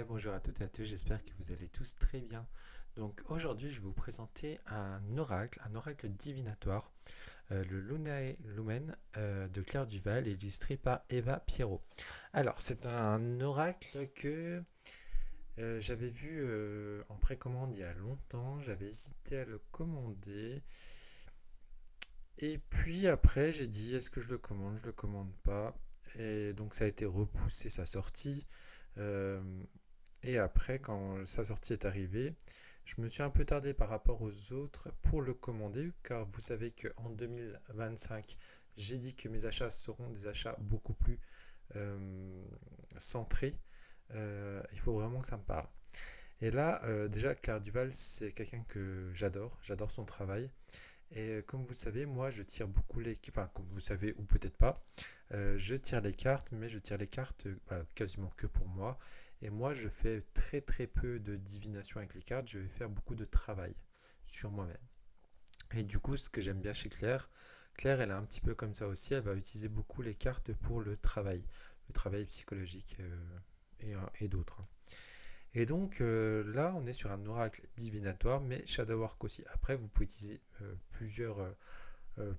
Bonjour à toutes et à tous, j'espère que vous allez tous très bien. Donc aujourd'hui, je vais vous présenter un oracle divinatoire, le Lunae Lumen de Claire Duval, illustré par Eva Pierrot. Alors, c'est un oracle que j'avais vu en précommande il y a longtemps, j'avais hésité à le commander. Et puis après, j'ai dit, est-ce que je le commande, je le commande pas. Et donc ça a été repoussé sa sortie. Euh, Et après, quand sa sortie est arrivée, je me suis un peu tardé par rapport aux autres pour le commander, car vous savez qu'en 2025, j'ai dit que mes achats seront des achats beaucoup plus euh, centrés. Il faut vraiment que ça me parle. Et là, déjà, Claire Duval, c'est quelqu'un que j'adore son travail. Et comme vous savez, moi, je tire beaucoup les... Enfin, comme vous savez, ou peut-être pas, je tire les cartes, mais je tire les cartes quasiment que pour moi. Et moi, je fais très très peu de divination avec les cartes. Je vais faire beaucoup de travail sur moi-même. Et du coup, ce que j'aime bien chez Claire, Claire, elle est un petit peu comme ça aussi. Elle va utiliser beaucoup les cartes pour le travail psychologique et d'autres, hein. Et donc là, on est sur un oracle divinatoire, mais Shadow Work aussi. Après, vous pouvez utiliser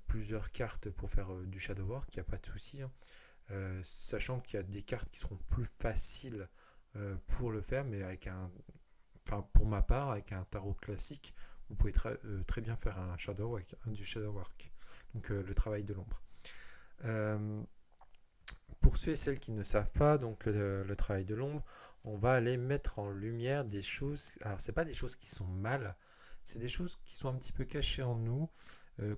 plusieurs cartes pour faire du Shadow Work, il n'y a pas de souci, hein. Sachant qu'il y a des cartes qui seront plus faciles pour le faire, mais enfin pour ma part, avec un tarot classique, vous pouvez très bien faire du Shadow Work, donc le travail de l'ombre. Euh, pour ceux et celles qui ne savent pas, donc le travail de l'ombre, on va aller mettre en lumière des choses. Alors, c'est pas des choses qui sont mal, c'est des choses qui sont un petit peu cachées en nous,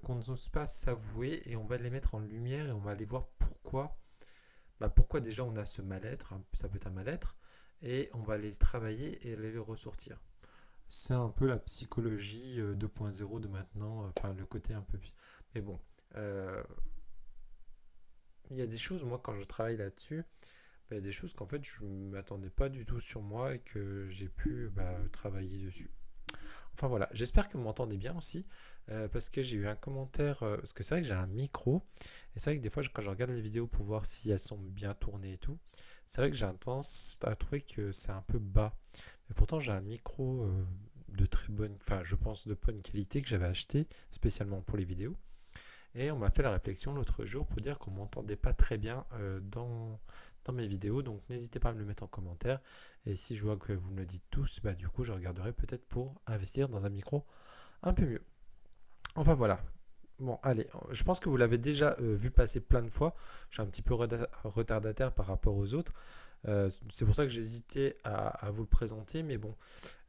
qu'on n'ose pas s'avouer, et on va les mettre en lumière et on va aller voir pourquoi. Pourquoi déjà on a ce mal-être, hein, ça peut être un mal-être, et on va aller le travailler et aller le ressortir. C'est un peu la psychologie 2.0 de maintenant, enfin le côté un peu. Mais bon, euh, il y a des choses, moi quand je travaille là-dessus, il y a des choses qu'en fait je ne m'attendais pas du tout sur moi et que j'ai pu travailler dessus. Enfin voilà, j'espère que vous m'entendez bien aussi, parce que j'ai eu un commentaire, parce que c'est vrai que j'ai un micro, et c'est vrai que des fois quand je regarde les vidéos pour voir si elles sont bien tournées et tout, c'est vrai que j'ai tendance à trouver que c'est un peu bas. Mais pourtant j'ai un micro de très bonne, enfin je pense de bonne qualité que j'avais acheté spécialement pour les vidéos. Et on m'a fait la réflexion l'autre jour pour dire qu'on m'entendait pas très bien dans mes vidéos. Donc n'hésitez pas à me le mettre en commentaire. Et si je vois que vous me le dites tous, du coup je regarderai peut-être pour investir dans un micro un peu mieux. Enfin voilà. Bon, allez, je pense que vous l'avez déjà vu passer plein de fois. Je suis un petit peu retardataire par rapport aux autres. C'est pour ça que j'hésitais à vous le présenter. Mais bon,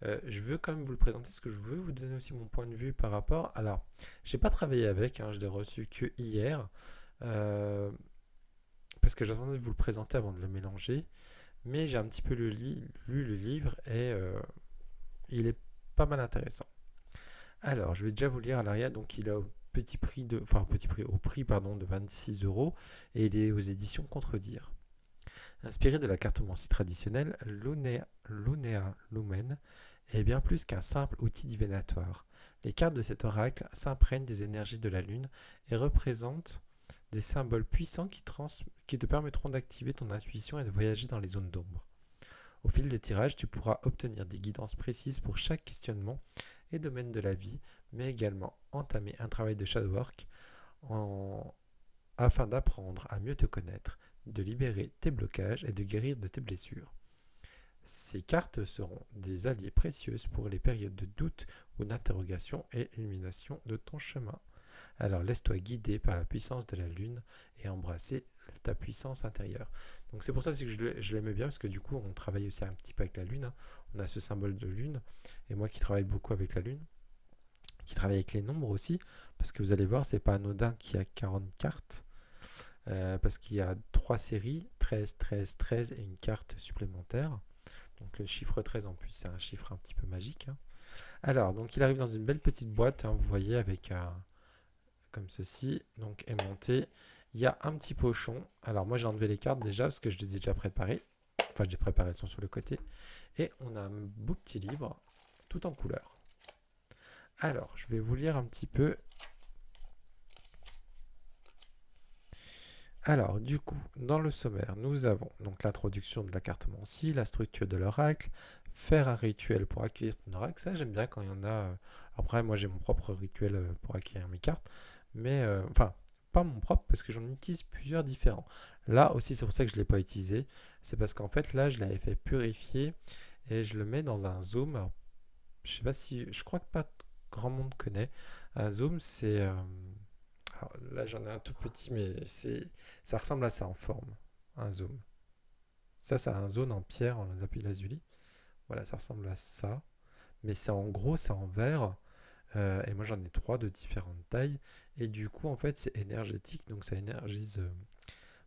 je veux quand même vous le présenter parce que je veux vous donner aussi mon point de vue par rapport. Alors, j'ai pas travaillé avec, hein, je l'ai reçu que hier. euh, Parce que j'attendais de vous le présenter avant de le mélanger. Mais j'ai un petit peu lu le livre et il est pas mal intéressant. Alors, je vais déjà vous lire à l'arrière. Donc, il a au prix pardon, de 26 euros et il est aux éditions Contredire. Inspiré de la cartomancie traditionnelle, Lunea Lumen est bien plus qu'un simple outil divinatoire. Les cartes de cet oracle s'imprègnent des énergies de la Lune et représentent des symboles puissants qui te permettront d'activer ton intuition et de voyager dans les zones d'ombre. Au fil des tirages, tu pourras obtenir des guidances précises pour chaque questionnement et domaine de la vie, mais également entamer un travail de shadowwork en afin d'apprendre à mieux te connaître, de libérer tes blocages et de guérir de tes blessures. Ces cartes seront des alliés précieuses pour les périodes de doute ou d'interrogation et illumination de ton chemin. Alors laisse-toi guider par la puissance de la lune et embrasser ta puissance intérieure. Donc c'est pour ça que je l'aimais bien, parce que du coup on travaille aussi un petit peu avec la lune, hein. On a ce symbole de lune, et moi qui travaille beaucoup avec la lune, qui travaille avec les nombres aussi, parce que vous allez voir, c'est pas anodin qu'il y a 40 cartes, parce qu'il y a 3 séries, 13, 13, 13 et une carte supplémentaire. Donc le chiffre 13 en plus, c'est un chiffre un petit peu magique, hein. Alors, donc il arrive dans une belle petite boîte, hein, vous voyez, avec comme ceci, donc aimanté. Il y a un petit pochon. Alors moi j'ai enlevé les cartes déjà, parce que je les ai déjà préparées. Enfin, j'ai préparé, elles sont sur le côté. Et on a un beau petit livre, tout en couleur. Alors, je vais vous lire un petit peu. Alors, du coup, dans le sommaire, nous avons donc l'introduction de la cartomancie, la structure de l'oracle, faire un rituel pour accueillir ton oracle. Ça, j'aime bien quand il y en a. Après, moi, j'ai mon propre rituel pour accueillir mes cartes, mais enfin, pas mon propre parce que j'en utilise plusieurs différents. Là aussi, c'est pour ça que je ne l'ai pas utilisé. C'est parce qu'en fait, là, je l'avais fait purifier et je le mets dans un zoom. Alors, je sais pas si. Je crois que pas grand monde connaît. Un zoom, c'est. Alors là, j'en ai un tout petit, mais ça ressemble à ça en forme, un zoom. Ça, c'est un zone en pierre, en lapis lazuli. Voilà, ça ressemble à ça. Mais c'est en gros, c'est en verre. Et moi, j'en ai trois de différentes tailles. Et du coup, en fait, c'est énergétique. Donc, ça énergise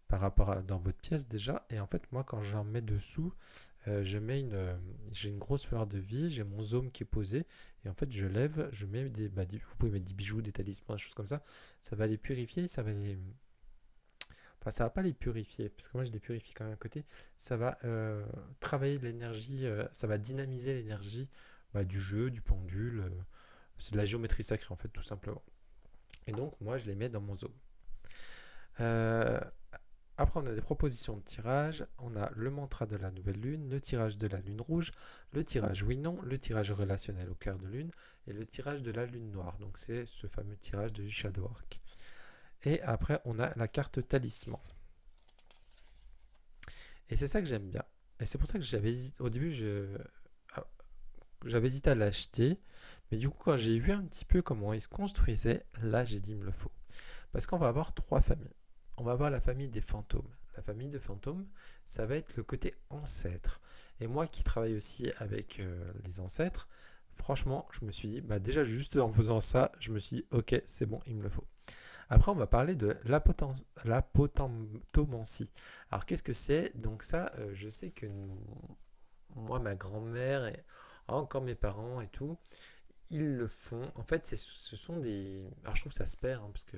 par rapport à dans votre pièce déjà. Et en fait, moi, quand j'en mets dessous, j'ai une grosse fleur de vie. J'ai mon zoom qui est posé. Et en fait, je lève, je mets vous pouvez mettre des bijoux, des talismans, des choses comme ça. Ça va les purifier, ça va les. Enfin, ça va pas les purifier, parce que moi je les purifie quand même à côté. Ça va travailler l'énergie, ça va dynamiser l'énergie du jeu, du pendule. C'est de la géométrie sacrée en fait, tout simplement. Et donc moi je les mets dans mon zone. Euh, Après on a des propositions de tirage. On a le mantra de la nouvelle lune, le tirage de la lune rouge, le tirage oui-non, le tirage relationnel au clair de lune et le tirage de la lune noire. Donc c'est ce fameux tirage de Shadow Arc. Et après on a la carte talisman. Et c'est ça que j'aime bien. Et c'est pour ça que j'avais hésité. Au début, ah, j'avais hésité à l'acheter. Mais du coup, quand j'ai vu un petit peu comment il se construisait, là, j'ai dit, il me le faut. Parce qu'on va avoir trois familles. On va avoir la famille des fantômes. La famille des fantômes, ça va être le côté ancêtre. Et moi qui travaille aussi avec les ancêtres, franchement, je me suis dit, déjà juste en faisant ça, je me suis dit, ok, c'est bon, il me le faut. Après, on va parler de l'apotantomancie. Alors, qu'est-ce que c'est? Donc ça, je sais que moi, ma grand-mère et encore mes parents et tout, ils le font. En fait, ce sont des. Alors, je trouve que ça se perd, hein, parce que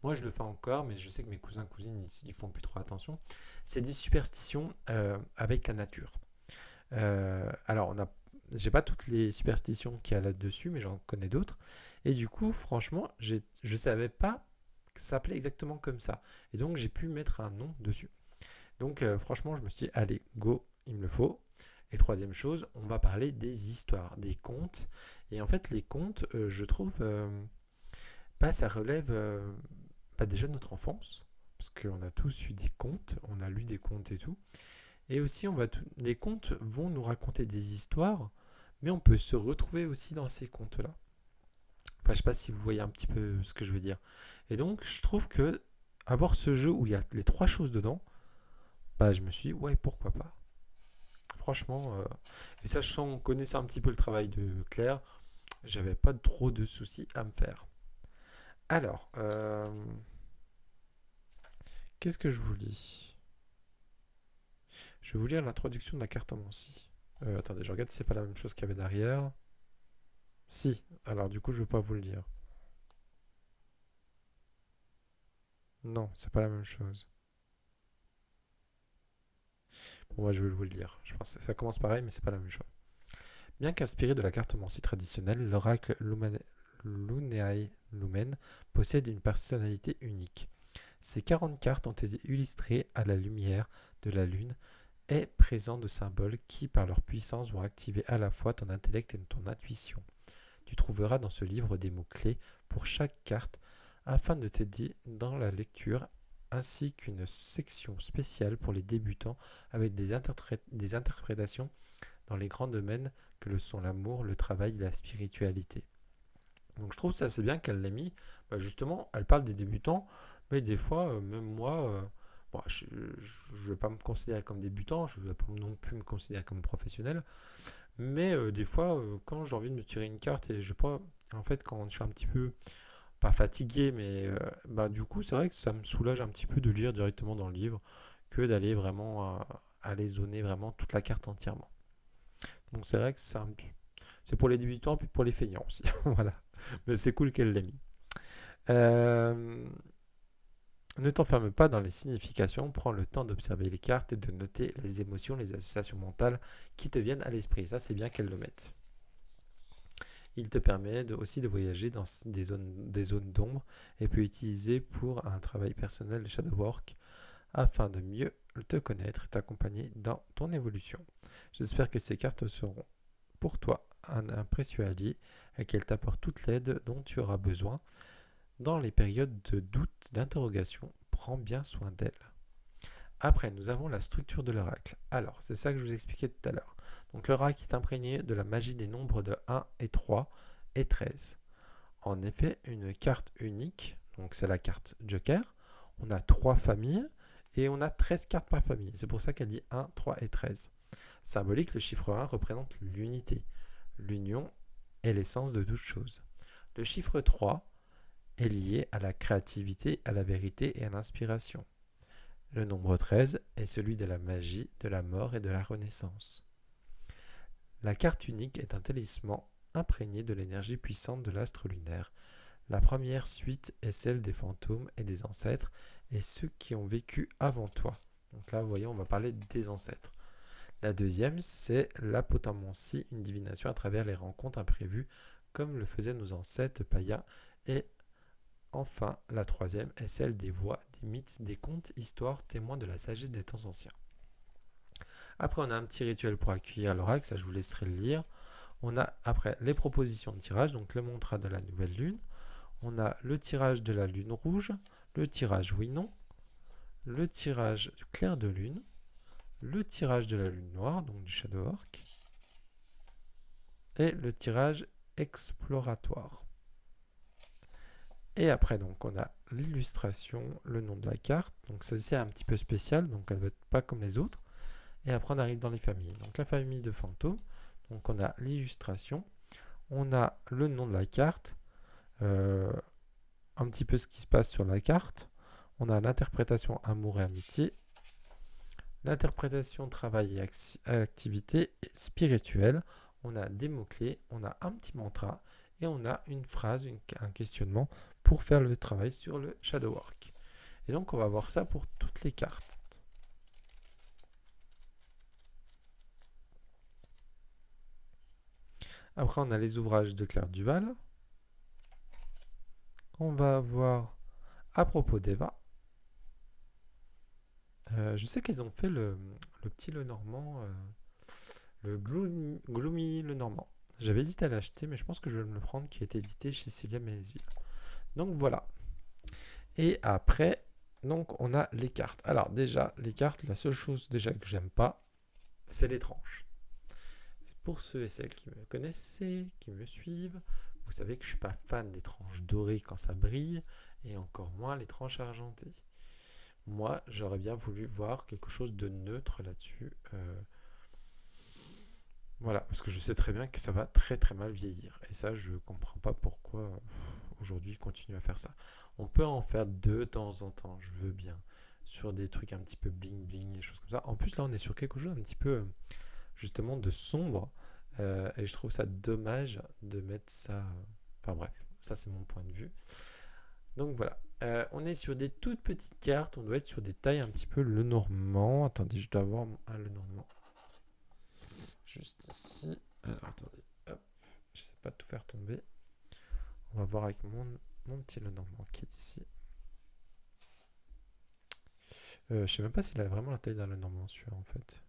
moi, je le fais encore, mais je sais que mes cousins, cousines, ils font plus trop attention. C'est des superstitions avec la nature. Alors, j'ai pas toutes les superstitions qu'il y a là-dessus, mais j'en connais d'autres. Et du coup, franchement, je savais pas que ça s'appelait exactement comme ça. Et donc, j'ai pu mettre un nom dessus. Donc, franchement, je me suis dit, allez, go, il me le faut. Et troisième chose, on va parler des histoires, des contes. Et en fait, les contes, je trouve, ça relève déjà de notre enfance. Parce qu'on a tous eu des contes, on a lu des contes et tout. Et aussi, les contes vont nous raconter des histoires, mais on peut se retrouver aussi dans ces contes-là. Enfin, je sais pas si vous voyez un petit peu ce que je veux dire. Et donc, je trouve que avoir ce jeu où il y a les trois choses dedans, je me suis dit, ouais, pourquoi pas. Franchement, et sachant, connaissant un petit peu le travail de Claire, j'avais pas trop de soucis à me faire. Alors, qu'est-ce que je vous lis? Je vais vous lire l'introduction de la cartomancie. Attendez, je regarde si c'est pas la même chose qu'il y avait derrière. Si, alors du coup, je vais pas vous le lire. Non, c'est pas la même chose. Bon, moi, je vais vous le lire. Je pense que ça commence pareil, mais c'est pas la même chose. Bien qu'inspiré de la cartomancie traditionnelle, l'oracle Luneae Lumen possède une personnalité unique. Ces 40 cartes ont été illustrées à la lumière de la lune et présent de symboles qui, par leur puissance, vont activer à la fois ton intellect et ton intuition. Tu trouveras dans ce livre des mots-clés pour chaque carte afin de t'aider dans la lecture, ainsi qu'une section spéciale pour les débutants avec des interprétations dans les grands domaines que le sont l'amour, le travail et la spiritualité. Donc je trouve ça c'est bien qu'elle l'ait mis. Justement, elle parle des débutants, mais des fois, même moi, je ne vais pas me considérer comme débutant, je ne vais pas non plus me considérer comme professionnel, mais des fois, quand j'ai envie de me tirer une carte et je sais pas, en fait, quand je suis un petit peu, pas fatigué, mais du coup, c'est vrai que ça me soulage un petit peu de lire directement dans le livre que d'aller vraiment aller zoner vraiment toute la carte entièrement. Donc c'est vrai que c'est pour les débutants puis pour les feignants aussi. Voilà. Mais c'est cool qu'elle l'ait mis. Euh, Ne t'enferme pas dans les significations, prends le temps d'observer les cartes et de noter les émotions, les associations mentales qui te viennent à l'esprit. Ça, c'est bien qu'elle le mette. Il te permet aussi de voyager dans des zones d'ombre et peut utiliser pour un travail personnel de shadow work. afin de mieux te connaître et t'accompagner dans ton évolution. J'espère que ces cartes seront pour toi un précieux allié et qu'elles t'apportent toute l'aide dont tu auras besoin dans les périodes de doute, d'interrogation. Prends bien soin d'elles. Après, nous avons la structure de l'oracle. Alors, c'est ça que je vous expliquais tout à l'heure. Donc, l'oracle est imprégné de la magie des nombres de 1 et 3 et 13. En effet, une carte unique, donc c'est la carte Joker, on a 3 familles et on a 13 cartes par famille. C'est pour ça qu'elle dit 1, 3 et 13. Symbolique, le chiffre 1 représente l'unité, l'union est l'essence de toute chose. Le chiffre 3 est lié à la créativité, à la vérité et à l'inspiration. Le nombre 13 est celui de la magie, de la mort et de la renaissance. La carte unique est un talisman imprégné de l'énergie puissante de l'astre lunaire. La première suite est celle des fantômes et des ancêtres et ceux qui ont vécu avant toi. Donc là, vous voyez, on va parler des ancêtres. La deuxième, c'est l'apotomancie, une divination à travers les rencontres imprévues, comme le faisaient nos ancêtres païens. Et enfin, la troisième est celle des voix, des mythes, des contes, histoires, témoins de la sagesse des temps anciens. Après, on a un petit rituel pour accueillir l'oracle, ça je vous laisserai le lire. On a après les propositions de tirage, donc le mantra de la nouvelle lune. On a le tirage de la lune rouge, le tirage oui-non, le tirage clair de lune, le tirage de la lune noire, donc du Shadow Orc, et le tirage exploratoire. Et après, donc, on a l'illustration, le nom de la carte. Donc, ça c'est un petit peu spécial, donc elle ne va être pas comme les autres. Et après, on arrive dans les familles. Donc, la famille de fantômes. Donc, on a l'illustration. On a le nom de la carte. Un petit peu ce qui se passe sur la carte. On a l'interprétation amour et amitié. L'interprétation travail et activité spirituelle. On a des mots-clés. On a un petit mantra. Et on a une phrase, un questionnement pour faire le travail sur le Shadow Work. Et donc, on va voir ça pour toutes les cartes. Après, on a les ouvrages de Claire Duval. On va voir à propos d'Eva. Je sais qu'ils ont fait le petit Lenormand, le Gloomy Lenormand. J'avais hésité à l'acheter, mais je pense que je vais me le prendre, qui a été édité chez Celia Ménesville. Donc voilà. Et après, donc on a les cartes. Alors déjà, les cartes, la seule chose déjà que j'aime pas, c'est les tranches. Pour ceux et celles qui me connaissent, qui me suivent, vous savez que je ne suis pas fan des tranches dorées quand ça brille, et encore moins les tranches argentées. Moi, j'aurais bien voulu voir quelque chose de neutre là-dessus. Voilà, parce que je sais très bien que ça va très très mal vieillir. Et ça, je comprends pas pourquoi aujourd'hui ils continuent à faire ça. On peut en faire de temps en temps, je veux bien. Sur des trucs un petit peu bling bling, des choses comme ça. En plus, là, on est sur quelque chose un petit peu justement de sombre. Et je trouve ça dommage de mettre ça. Enfin bref, ça c'est mon point de vue. Donc voilà. On est sur des toutes petites cartes. On doit être sur des tailles un petit peu Lenormand. Attendez, je dois avoir un Lenormand. Juste ici. Alors attendez. Hop. Je sais pas tout faire tomber. On va voir avec mon petit Lenormand qui est ici. Je sais même pas s'il a vraiment la taille d'un Lenormand celui-là en fait.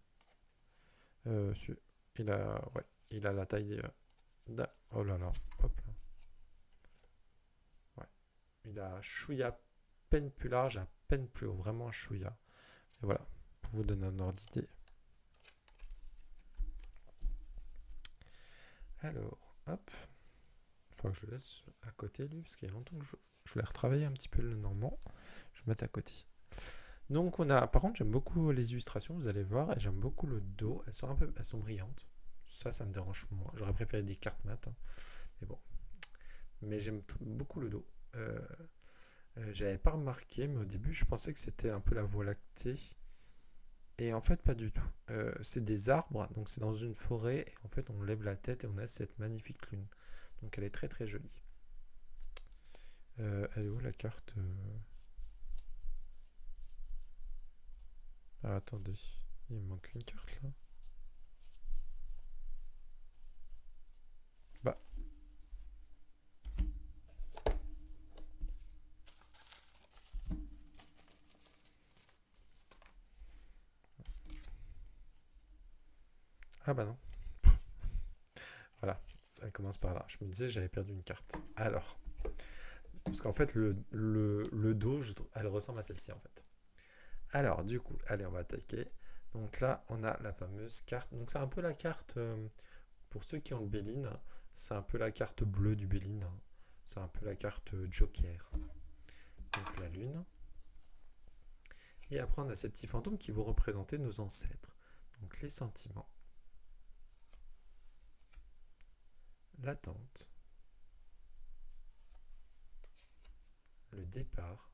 Il a la taille oh là là, hop là. Ouais. Il a un chouïa à peine plus large, à peine plus haut, vraiment un chouïa. Et voilà, pour vous donner un ordre d'idée. Alors, hop. Il faut que je le laisse à côté lui, parce qu'il y a longtemps que je voulais retravailler un petit peu le normand. Je vais mettre à côté. Donc on a, par contre j'aime beaucoup les illustrations, vous allez voir, et j'aime beaucoup le dos, elles sont brillantes. Ça me dérange moins. J'aurais préféré des cartes mat, hein. Mais bon. Mais j'aime beaucoup le dos. J'avais pas remarqué, mais au début je pensais que c'était un peu la Voie lactée. Et en fait pas du tout. C'est des arbres, donc c'est dans une forêt, et en fait on lève la tête et on a cette magnifique lune. Donc elle est très très jolie. Elle est où la carte Ah, attendez, il me manque une carte là. Bah. Ah bah non. Voilà, elle commence par là. Je me disais j'avais perdu une carte. Alors, parce qu'en fait le dos, elle ressemble à celle-ci en fait. Alors du coup, allez on va attaquer. Donc là on a la fameuse carte. Donc c'est un peu la carte, pour ceux qui ont le Béline, c'est un peu la carte bleue du Béline. C'est un peu la carte Joker. Donc la lune. Et après on a ces petits fantômes qui vont représenter nos ancêtres. Donc les sentiments, l'attente, le départ,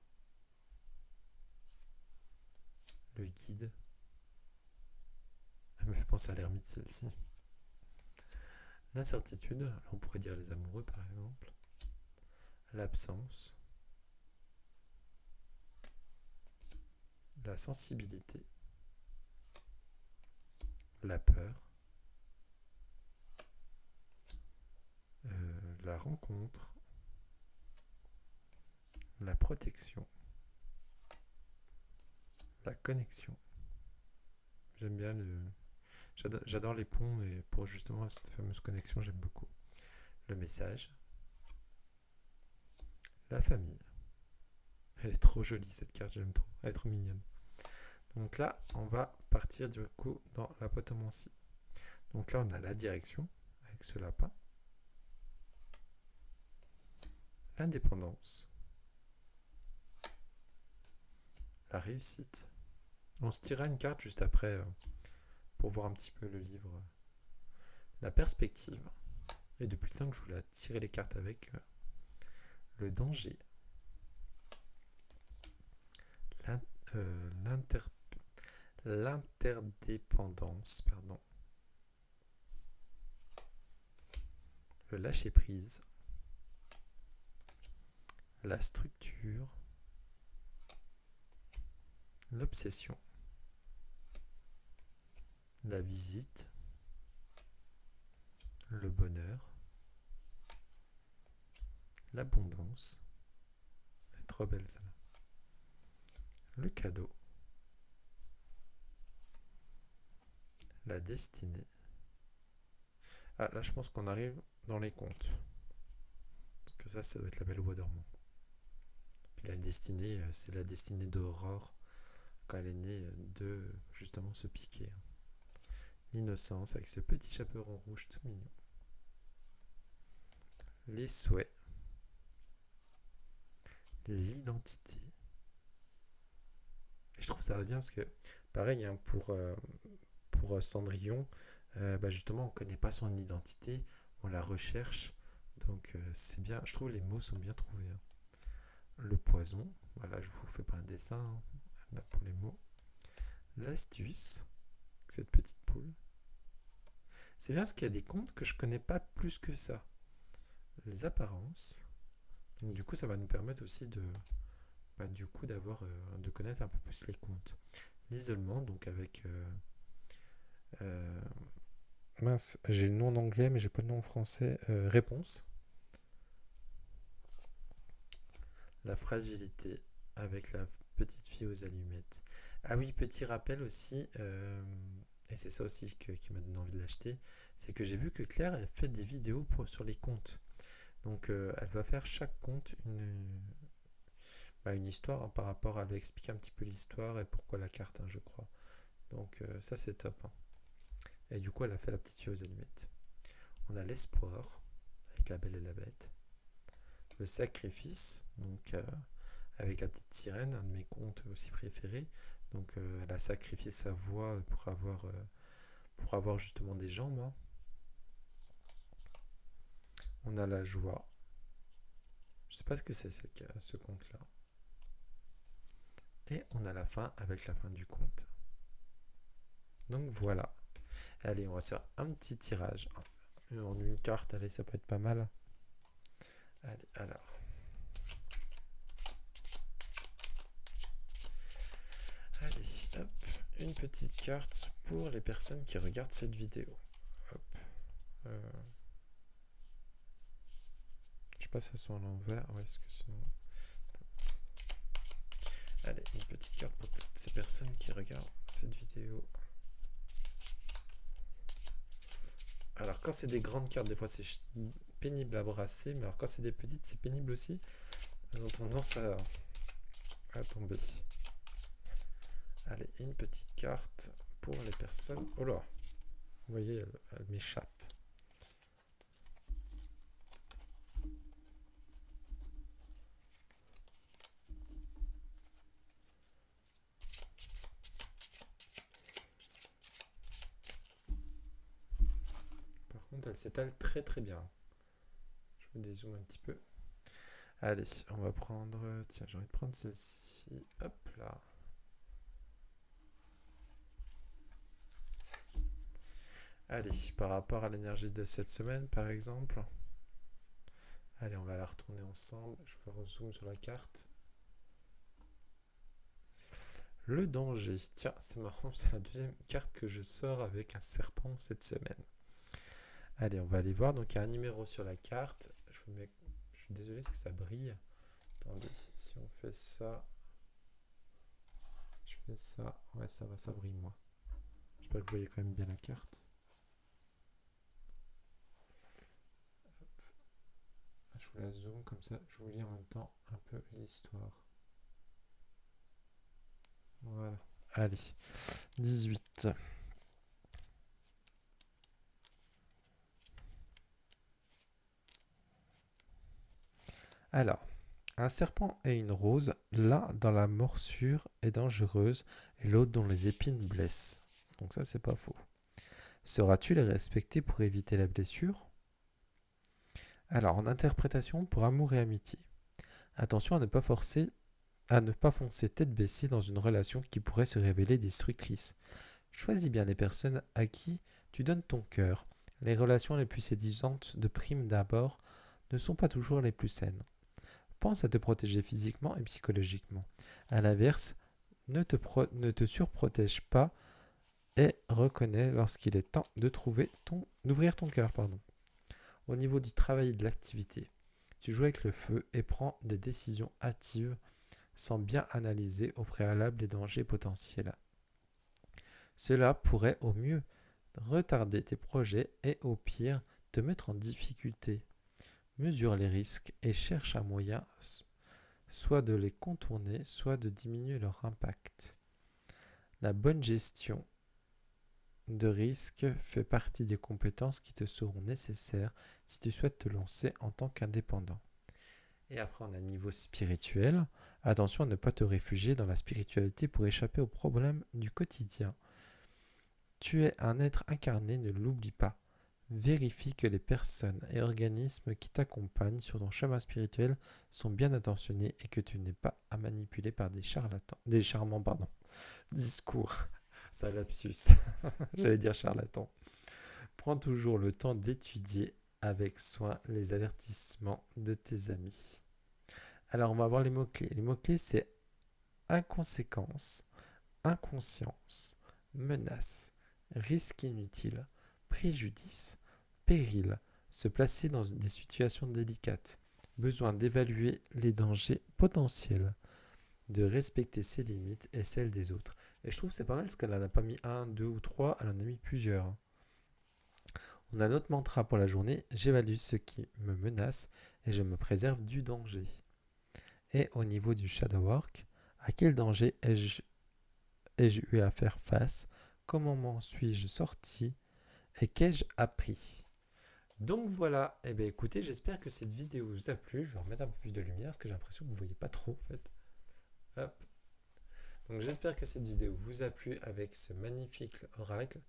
le guide. Elle me fait penser à l'ermite celle-ci. L'incertitude, alors on pourrait dire les amoureux par exemple. L'absence, la sensibilité, la peur, la rencontre, la protection, la connexion. J'aime bien le... J'adore les ponts et pour justement cette fameuse connexion, j'aime beaucoup. Le message, la famille. Elle est trop jolie cette carte, j'aime trop. Elle est trop mignonne. Donc là, on va partir du coup dans la potomancie. Donc là, on a la direction avec ce lapin. L'indépendance. La réussite. On se tirera une carte juste après pour voir un petit peu le livre. La perspective. Et depuis le temps que je voulais tirer les cartes avec le danger. L'inter l'interdépendance, pardon. Le lâcher prise. La structure. L'obsession. La visite. Le bonheur. L'abondance. Elle est trop belle celle-là. Le cadeau. La destinée. Ah là je pense qu'on arrive dans les contes. Parce que ça doit être la Belle au bois dormant. Puis la destinée, c'est la destinée d'Aurore quand elle est née de justement se piquer. L'innocence avec ce petit chaperon rouge tout mignon. Les souhaits. L'identité. Et je trouve ça bien parce que pareil hein, pour Cendrillon, justement on ne connaît pas son identité, on la recherche. Donc c'est bien, je trouve les mots sont bien trouvés. Hein. Le poison, voilà, je vous fais pas un dessin hein, pour les mots. L'astuce, cette petite poule. C'est bien parce qu'il y a des contes que je connais pas plus que ça. Les apparences. Donc du coup, ça va nous permettre aussi du coup de connaître un peu plus les contes. L'isolement, donc avec mince, j'ai le nom en anglais mais j'ai pas le nom en français. Réponse. La fragilité avec la petite fille aux allumettes. Ah oui, petit rappel aussi, et c'est ça aussi qui m'a donné envie de l'acheter, c'est que j'ai vu que Claire elle fait des vidéos sur les contes. Donc elle va faire chaque conte une histoire hein, par rapport à lui expliquer un petit peu l'histoire et pourquoi la carte, hein, je crois. Donc ça c'est top. Hein. Et du coup elle a fait la petite fille aux allumettes. On a l'espoir avec la Belle et la Bête. Le sacrifice, donc avec la petite sirène, un de mes contes aussi préférés. Donc elle a sacrifié sa voix pour avoir justement des jambes. Hein. On a la joie. Je sais pas ce que c'est ce conte-là. Et on a la fin avec la fin du conte. Donc voilà. Allez, on va faire un petit tirage. En une carte, allez, ça peut être pas mal. Allez, alors. Allez, hop, une petite carte pour les personnes qui regardent cette vidéo. Hop. Je sais pas si elles sont à l'envers. Ouais, est-ce que sinon... Allez, une petite carte pour toutes ces personnes qui regardent cette vidéo. Alors quand c'est des grandes cartes, des fois c'est pénible à brasser, mais alors quand c'est des petites, c'est pénible aussi. Elles ont tendance à tomber. Allez, une petite carte pour les personnes. Oh là, vous voyez, elle m'échappe. Par contre, elle s'étale très très bien. Je vous dézoome un petit peu. Allez, on va prendre... Tiens, j'ai envie de prendre celle-ci. Hop là. Allez, par rapport à l'énergie de cette semaine, par exemple. Allez, on va la retourner ensemble. Je vous rezoome sur la carte. Le danger. Tiens, c'est marrant, c'est la deuxième carte que je sors avec un serpent cette semaine. Allez, on va aller voir. Donc, il y a un numéro sur la carte. Je suis désolé parce que ça brille. Attendez, si on fait ça... Si je fais ça... Ouais, ça va, ça brille moins. J'espère que vous voyez quand même bien la carte. Je vous la zoome comme ça, je vous lis en même temps un peu l'histoire. Voilà. Allez, 18. Alors, un serpent et une rose, l'un dans la morsure est dangereuse et l'autre dont les épines blessent. Donc ça, c'est pas faux. Sauras-tu les respecter pour éviter la blessure? Alors, en interprétation pour amour et amitié. Attention à ne pas foncer tête baissée dans une relation qui pourrait se révéler destructrice. Choisis bien les personnes à qui tu donnes ton cœur. Les relations les plus séduisantes de prime d'abord ne sont pas toujours les plus saines. Pense à te protéger physiquement et psychologiquement. À l'inverse, ne te surprotège pas et reconnais lorsqu'il est temps d'ouvrir ton cœur. Au niveau du travail et de l'activité, tu joues avec le feu et prends des décisions hâtives sans bien analyser au préalable les dangers potentiels. Cela pourrait au mieux retarder tes projets et au pire te mettre en difficulté. Mesure les risques et cherche un moyen soit de les contourner, soit de diminuer leur impact. La bonne gestion de risque fait partie des compétences qui te seront nécessaires si tu souhaites te lancer en tant qu'indépendant. Et après, on a un niveau spirituel. Attention à ne pas te réfugier dans la spiritualité pour échapper aux problèmes du quotidien. Tu es un être incarné, ne l'oublie pas. Vérifie que les personnes et organismes qui t'accompagnent sur ton chemin spirituel sont bien intentionnés et que tu n'es pas à manipuler par des charmants discours. Ça lapsus. J'allais dire charlatan. Prends toujours le temps d'étudier avec soin les avertissements de tes amis. Alors, on va voir les mots-clés. Les mots-clés, c'est inconséquence, inconscience, menace, risque inutile, préjudice, péril, se placer dans des situations délicates, besoin d'évaluer les dangers potentiels, de respecter ses limites et celles des autres. Et je trouve que c'est pas mal parce qu'elle n'en a pas mis un, deux ou trois, elle en a mis plusieurs. On a notre mantra pour la journée, j'évalue ce qui me menace et je me préserve du danger. Et au niveau du shadow work, à quel danger ai-je eu à faire face? Comment m'en suis-je sorti? Et qu'ai-je appris? Donc voilà, et bien écoutez, j'espère que cette vidéo vous a plu. Je vais remettre un peu plus de lumière parce que j'ai l'impression que vous ne voyez pas trop en fait. Hop. Donc j'espère que cette vidéo vous a plu avec ce magnifique oracle.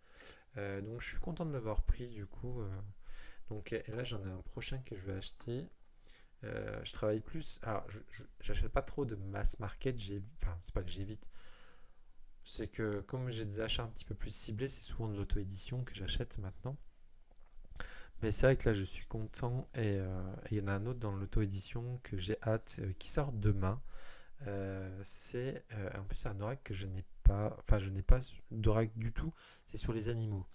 Donc je suis content de l'avoir pris du coup. Donc et là j'en ai un prochain que je vais acheter. Je travaille plus. Alors j'achète pas trop de mass market. Enfin c'est pas que j'évite. C'est que comme j'ai des achats un petit peu plus ciblés, c'est souvent de l'auto-édition que j'achète maintenant. Mais c'est vrai que là je suis content et il y en a un autre dans l'auto-édition que j'ai hâte qui sort demain. C'est en plus c'est un oracle que je n'ai pas, enfin je n'ai pas d'oracle du tout, c'est sur les animaux.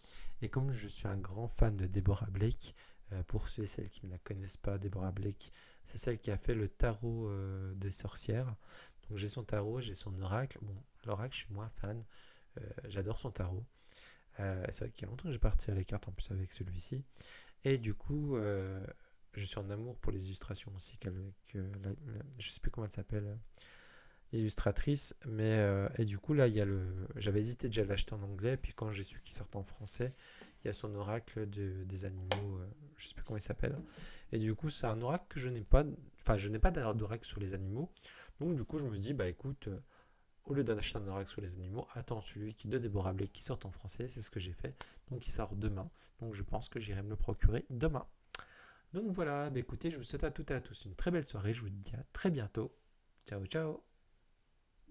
Et comme je suis un grand fan de Deborah Blake, pour ceux et celles qui ne la connaissent pas, Deborah Blake, c'est celle qui a fait le tarot des sorcières. Donc j'ai son tarot, j'ai son oracle. Bon, l'oracle je suis moins fan, j'adore son tarot. C'est vrai qu'il y a longtemps que j'ai pas retiré les cartes en plus avec celui-ci. Et du coup, je suis en amour pour les illustrations aussi. Je sais plus comment elle s'appelle, l'illustratrice. Mais et du coup, là, il y a j'avais hésité déjà à l'acheter en anglais. Puis quand j'ai su qu'il sortait en français, il y a son oracle des animaux. Je sais plus comment il s'appelle. Et du coup, c'est un oracle que je n'ai pas. Enfin, je n'ai pas d'oracle sur les animaux. Donc, du coup, je me dis, bah écoute, au lieu d'acheter un oracle sur les animaux, attends celui de Déborah Blake qui sort en français. C'est ce que j'ai fait. Donc, il sort demain. Donc, je pense que j'irai me le procurer demain. Donc voilà, bah écoutez, je vous souhaite à toutes et à tous une très belle soirée. Je vous dis à très bientôt. Ciao, ciao.